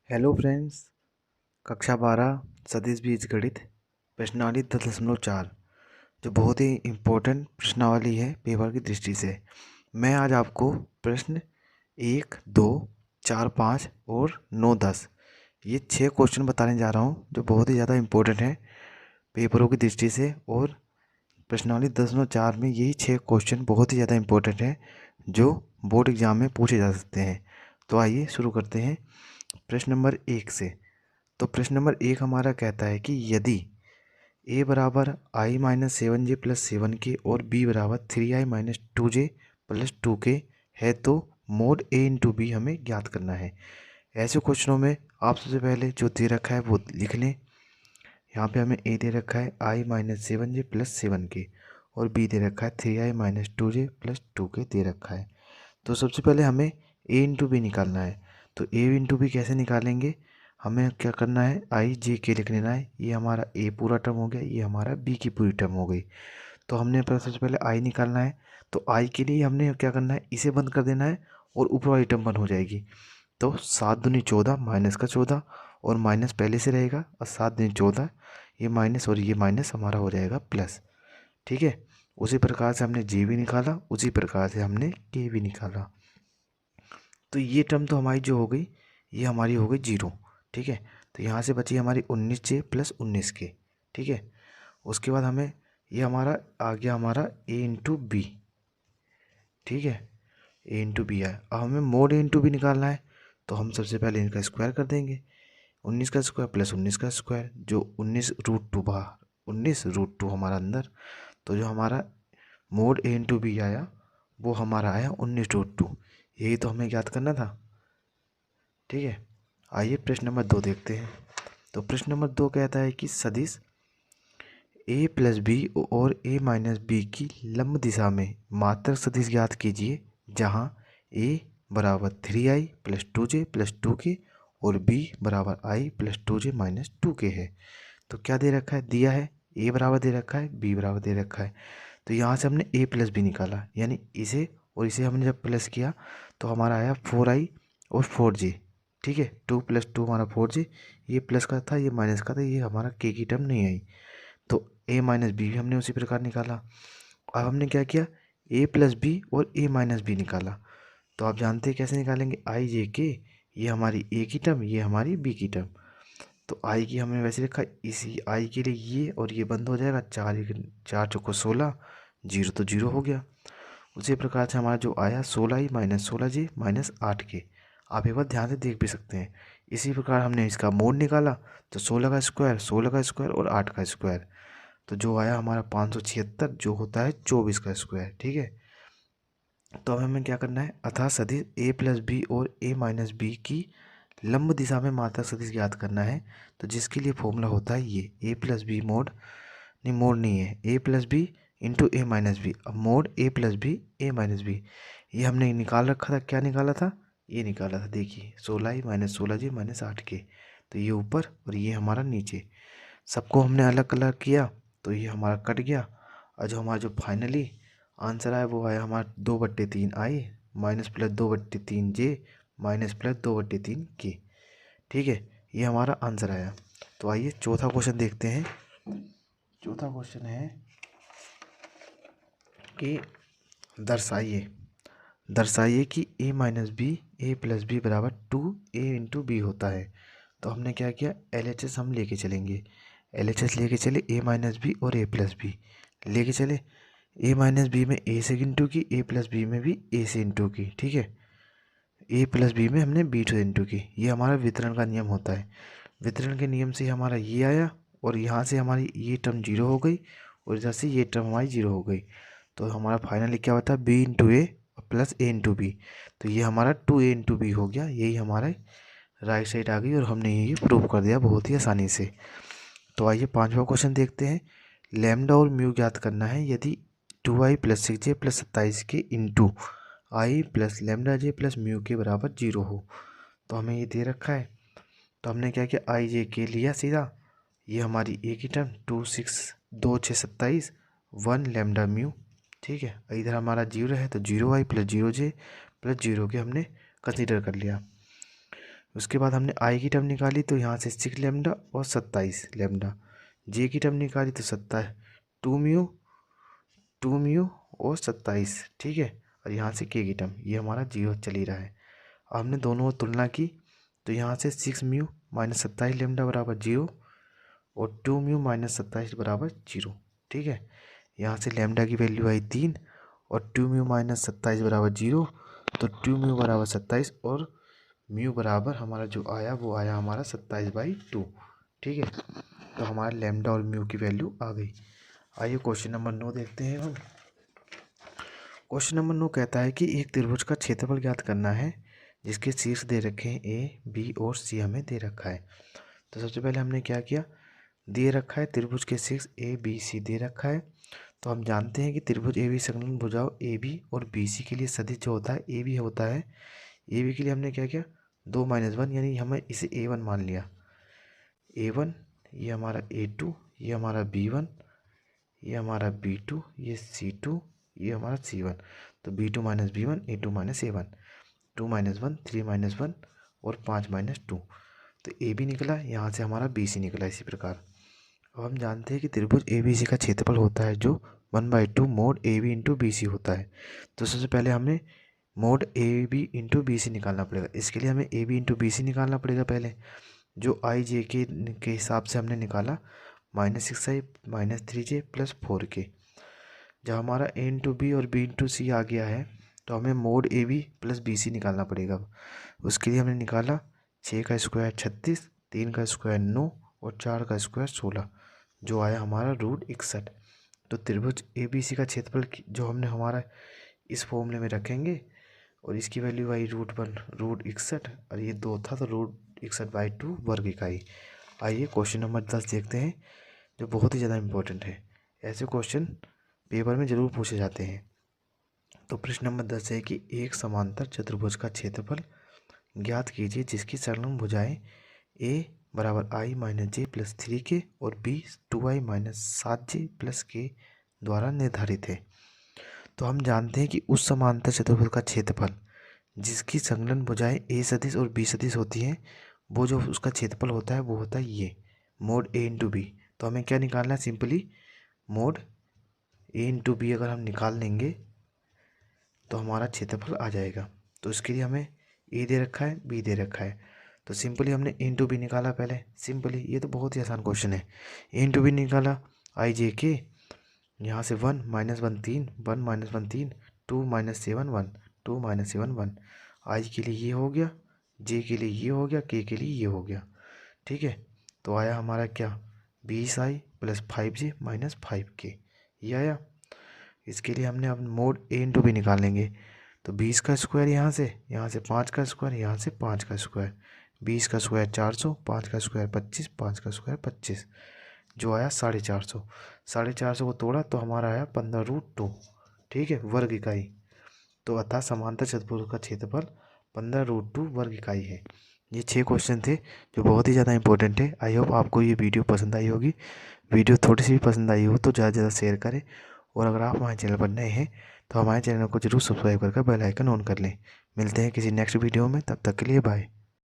Hello friends. कक्षा 12 सदिश बीजगणित प्रश्नावली 10.4 जो बहुत ही इम्पोर्टेंट प्रश्नावली है पेपर की दृष्टि से। मैं आज आपको प्रश्न 1, 2, 4, 5 और 9, 10 ये 6 क्वेश्चन बताने जा रहा हूँ जो बहुत ही ज़्यादा इम्पोर्टेंट है पेपरों की दृष्टि से। और प्रश्नावली 10.4 में यही 6 क्वेश्चन बहुत ही ज़्यादा इम्पोर्टेंट है जो बोर्ड एग्जाम में पूछे जा सकते हैं। तो आइए शुरू करते हैं प्रश्न नंबर 1 से। तो प्रश्न नंबर 1 हमारा कहता है कि यदि a बराबर i minus 7j plus 7k और b बराबर 3i minus 2j plus 2k है तो मोड a इंटू बी हमें ज्ञात करना है। ऐसे क्वेश्चनों में आप सबसे पहले जो दे रखा है वो लिख लें। यहाँ पे हमें a दे रखा है i minus 7j plus 7k और b दे रखा है 3i minus 2j plus 2k दे रखा है। तो सबसे पहले हमें a इंटू बी निकालना है। तो a इंटू बी कैसे निकालेंगे, हमें क्या करना है आई जे के लिख लेना है। ये हमारा a पूरा टर्म हो गया, ये हमारा b की पूरी टर्म हो गई। तो हमने सबसे पहले i निकालना है। तो i के लिए हमने क्या करना है, इसे बंद कर देना है और ऊपर वाली टर्म बंद हो जाएगी। तो 7 दूनी 14 माइनस का 14 और माइनस पहले से रहेगा और 7 दूनी 14 ये माइनस और ये माइनस हमारा हो जाएगा प्लस। ठीक है, उसी प्रकार से हमने जे भी निकाला, उसी प्रकार से हमने के भी निकाला। तो ये टर्म तो हमारी जो हो गई ये हमारी हो गई 0। ठीक है, तो यहाँ से बची हमारी 19j प्लस 19k। ठीक है, उसके बाद हमें ये हमारा आ गया हमारा a इंटू बी। ठीक है, a इंटू बी आया। अब हमें मोड a इंटू बी निकालना है। तो हम सबसे पहले इनका स्क्वायर कर देंगे। 19 का स्क्वायर प्लस 19 का स्क्वायर, जो 19√2 बाहर 19√2 हमारा अंदर। तो जो हमारा मोड a इंटू बी आया वो हमारा आया 19√2। यही तो हमें याद करना था। ठीक है, आइए प्रश्न नंबर 2 देखते हैं। तो प्रश्न नंबर 2 कहता है कि सदिश a प्लस बी और a माइनस बी की लंब दिशा में मात्रक सदिश ज्ञात कीजिए जहां a बराबर 3i plus 2j plus 2k और b बराबर i plus 2j minus 2k है। तो क्या दे रखा है, दिया है a बराबर दे रखा है, b बराबर दे रखा है। तो यहाँ से हमने a प्लस बी निकाला, यानी इसे और इसे हमने जब प्लस किया तो हमारा आया 4i और 4j। ठीक है, 2 प्लस 2 हमारा 4j, ये प्लस का था ये माइनस का था, ये हमारा k की टर्म नहीं आई। तो a माइनस बी भी हमने उसी प्रकार निकाला। अब हमने क्या किया, a प्लस बी और a माइनस बी निकाला। तो आप जानते हैं कैसे निकालेंगे, आई जे के, ये हमारी a की टर्म, ये हमारी b की टर्म। तो i की हमने वैसे रखा, इसी i के लिए ये और ये बंद हो जाएगा। 4 चौको 16, 0 तो 0 हो गया। उसी प्रकार से हमारा जो आया 16i minus 16j minus 8k। आप एक बार ध्यान से देख भी सकते हैं। इसी प्रकार हमने इसका मोड निकाला। तो 16 का स्क्वायर, 16 का स्क्वायर और 8 का स्क्वायर, तो जो आया हमारा 576 जो होता है 24 का स्क्वायर। ठीक है, तो अब हमें क्या करना है, अतः सदिश a प्लस बी और a माइनस बी की लंब दिशा में मात्रक सदिश ज्ञात करना है। तो जिसके लिए फॉर्मूला होता है ये a प्लस बी मोड, नहीं मोड नहीं है, a plus B into A minus B. अब mod a plus B A minus B ये हमने निकाल रखा था। क्या निकाला था, ये निकाला था, देखिए 16i minus 16j minus 8k। तो ये ऊपर और ये हमारा नीचे, सबको हमने अलग कलर किया तो ये हमारा कट गया। और जो हमारा जो फाइनली आंसर आया वो आया हमारा 2/3 आई माइनस प्लस 2/3 जे माइनस प्लस 2/3 के। ठीक है, ये हमारा आंसर आया। तो आइए चौथा क्वेश्चन देखते हैं। चौथा क्वेश्चन है कि दर्शाइए दर्शाइए कि a minus B A plus B बराबर 2a इंटू बी होता है। तो हमने क्या किया, LHS हम लेके चलेंगे। LHS लेके चले a माइनस बी और a प्लस बी लेके चले। a माइनस बी में a से इंटू की, a प्लस बी में भी a से इंटू की। ठीक है, a प्लस बी में हमने b से इंटू की। ये हमारा वितरण का नियम होता है। वितरण के नियम से हमारा ये आया और यहाँ से हमारी ये टर्म 0 हो गई और इधर से ये टर्म हमारी 0 हो गई। तो हमारा फाइनली क्या होता है, b into A plus a into B. तो ये हमारा 2a इंटू बी हो गया। यही हमारे राइट साइड आ गई और हमने ये प्रूव कर दिया बहुत ही आसानी से। तो आइए पांचवा क्वेश्चन देखते हैं। लैम्डा और म्यू ज्ञात करना है यदि 2i प्लस 6j प्लस 27 के इंटू आई प्लस लैम्डा जे प्लस म्यू के बराबर 0 हो। तो हमें ये दे रखा है। तो हमने क्या किया, आई जे के लिया सीधा, ये हमारी ए की टर्म 2 6 1 लैम्डा म्यू। ठीक है, इधर हमारा 0 है तो 0i प्लस 0j प्लस 0 के हमने कंसीडर कर लिया। उसके बाद हमने आई की टर्म निकाली तो यहाँ से 6 लेमडा और 27 लेमडा। जे की टर्म निकाली तो 2 म्यू और 27, ठीक है। और यहाँ से के की टर्म, ये हमारा 0 चल ही रहा है। अब हमने दोनों तुलना की तो यहाँ से 6 म्यू माइनस 27 लेमडा बराबर 0 और 2 म्यू माइनस 27 बराबर 0, ठीक है। यहाँ से लेमडा की वैल्यू आई 3 और 2 म्यू माइनस 27 बराबर 0, तो 2 म्यू बराबर 27 और म्यू बराबर हमारा जो आया वो आया हमारा 27/2, ठीक है। तो हमारा लेमडा और म्यू की वैल्यू आ गई। आइए क्वेश्चन नंबर 9 देखते हैं हम। क्वेश्चन नंबर 9 कहता है कि एक त्रिभुज का क्षेत्रफल ज्ञात करना है जिसके शीर्ष दे रखे हैं ए, बी और सी हमें दे रखा है। तो सबसे पहले हमने क्या किया, दे रखा है त्रिभुज के शीर्ष ए बी सी दे रखा है। तो हम जानते हैं कि त्रिभुज ए बी संलग्न भुजाओं ए बी और बी सी के लिए सदिश जो होता है ए बी होता है। ए बी के लिए हमने क्या किया, 2 - 1, यानी हमें इसे A1 मान लिया। A1 ये हमारा A2, ये हमारा B1, ये हमारा B2, ये C2, ये हमारा C1। तो B2 - B1, A2 - A1, 2 - 1, 3 - 1 और 5 - 2। तो AB निकला, यहाँ से हमारा BC निकला। इसी प्रकार अब हम जानते हैं कि त्रिभुज ABC का क्षेत्रफल होता है जो 1/2 मोड AB इंटू BC होता है। तो सबसे पहले हमें मोड AB इंटू BC निकालना पड़ेगा। इसके लिए हमें AB इंटू BC निकालना पड़ेगा पहले, जो IJ के हिसाब से हमने निकाला -6i -3j + 4k। जब हमारा A इंटू बी और B इंटू सी आ गया है तो हमें मोड AB + BC निकालना पड़ेगा। उसके लिए हमने निकाला 6 का स्क्वायर 36, 3 का स्क्वायर 9 और 4 का स्क्वायर 16, जो आया हमारा √61। तो त्रिभुज ABC का क्षेत्रफल जो हमने हमारा इस फॉर्मूले में रखेंगे और इसकी वैल्यू आई √1 √61 और ये 2 था तो √61/2 वर्ग इकाई। आइए क्वेश्चन नंबर 10 देखते हैं जो बहुत ही ज़्यादा इम्पोर्टेंट है। ऐसे क्वेश्चन पेपर में ज़रूर पूछे जाते हैं। तो प्रश्न नंबर 10 है कि एक समांतर चतुर्भुज का क्षेत्रफल ज्ञात कीजिए जिसकी संलग्न भुजाएं A बराबर I - j + 3k और B 2i - 7j + k द्वारा निर्धारित है। तो हम जानते हैं कि उस समांतर चतुर्भुज का क्षेत्रफल जिसकी संलग्न भुजाएं A सदिश और B सदिश होती हैं, वो जो उसका क्षेत्रफल होता है वो होता है ये मोड A इंटू बी। तो हमें क्या निकालना है, simply mod A into B अगर हम निकाल लेंगे तो हमारा क्षेत्रफल आ जाएगा। तो इसके लिए हमें A दे रखा है, B दे रखा है, तो सिंपली हमने A इंटू बी निकाला पहले। सिंपली ये तो बहुत ही आसान क्वेश्चन है। A इंटू बी निकाला, आई जे के यहाँ से 1 - 1 3, 1 - 1 3, 2 - 7 1, 2 - 7 1। आई के लिए ये हो गया, जे के लिए ये हो गया, के लिए ये हो गया, ठीक है। तो आया हमारा क्या, 20i + 5j - 5k, ये आया। इसके लिए हमने अब मोड A इंटू बी निकालेंगे। तो 20 का स्क्वायर यहाँ से 5 का स्क्वायर, यहाँ से 5 का स्क्वायर, 20 का स्क्वायर 400, 5 का स्क्वायर 25, 5 का स्क्वायर 25, जो आया 450। 450 को तोड़ा तो हमारा आया 15√2, ठीक है, वर्ग इकाई। तो अतः समांतर चतुर्भुज का क्षेत्रफल 15√2 वर्ग इकाई है। ये 6 क्वेश्चन थे जो बहुत ही ज़्यादा इंपॉर्टेंट है। आई होप आपको ये वीडियो पसंद आई होगी। वीडियो थोड़ी सी भी पसंद आई हो तो ज़्यादा से ज़्यादा शेयर करें, और अगर आप हमारे चैनल पर नए हैं तो हमारे चैनल को जरूर सब्सक्राइब करके बेल आइकन ऑन कर लें। मिलते हैं किसी नेक्स्ट वीडियो में, तब तक के लिए बाय।